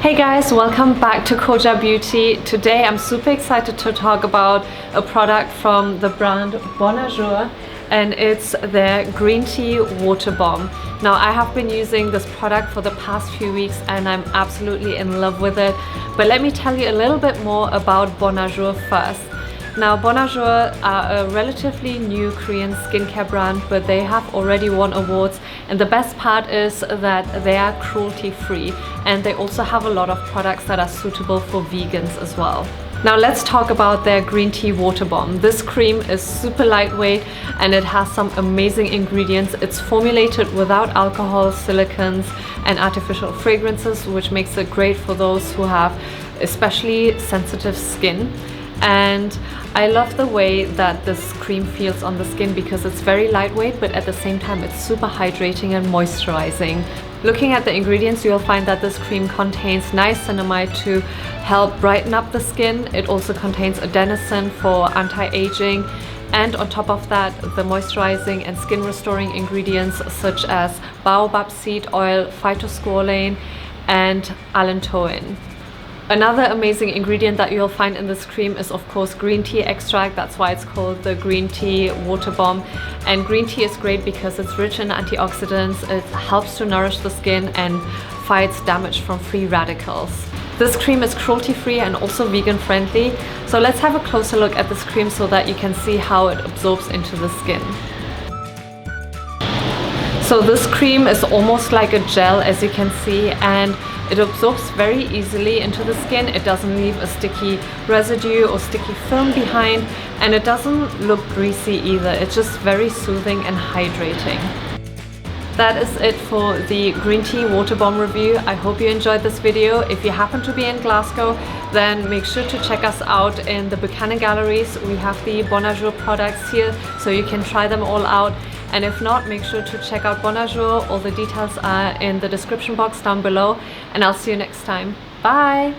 Hey guys, welcome back to KOJA Beauty. Today I'm super excited to talk about a product from the brand Bonajour, and it's their green tea water bomb. Now I have been using this product for the past few weeks and I'm absolutely in love with it. But let me tell you a little bit more about Bonajour first. Now Bonajour are a relatively new Korean skincare brand, but they have already won awards, and the best part is that they are cruelty-free, and they also have a lot of products that are suitable for vegans as well. Now let's talk about their green tea water bomb. This cream is super lightweight and it has some amazing ingredients. It's formulated without alcohol, silicons and artificial fragrances, which makes it great for those who have especially sensitive skin. And I love the way that this cream feels on the skin because it's very lightweight, but at the same time it's super hydrating and moisturizing. Looking at the ingredients, you'll find that this cream contains niacinamide to help brighten up the skin. It also contains adenosine for anti-aging, and on top of that, the moisturizing and skin restoring ingredients such as baobab seed oil, phytosqualane and allantoin. Another amazing ingredient that you'll find in this cream is of course green tea extract. That's why it's called the green tea water bomb. And green tea is great because it's rich in antioxidants. It helps to nourish the skin and fights damage from free radicals. This cream is cruelty-free and also vegan friendly. So let's have a closer look at this cream so that you can see how it absorbs into the skin. So this cream is almost like a gel, as you can see, and it absorbs very easily into the skin. It doesn't leave a sticky residue or sticky film behind, and it doesn't look greasy either. It's just very soothing and hydrating. That is it for the green tea water bomb review. I hope you enjoyed this video. If you happen to be in Glasgow, then make sure to check us out in the Buchanan Galleries. We have the Bonajour products here, so you can try them all out. And if not, make sure to check out Bonajour. All the details are in the description box down below, and I'll see you next time. Bye!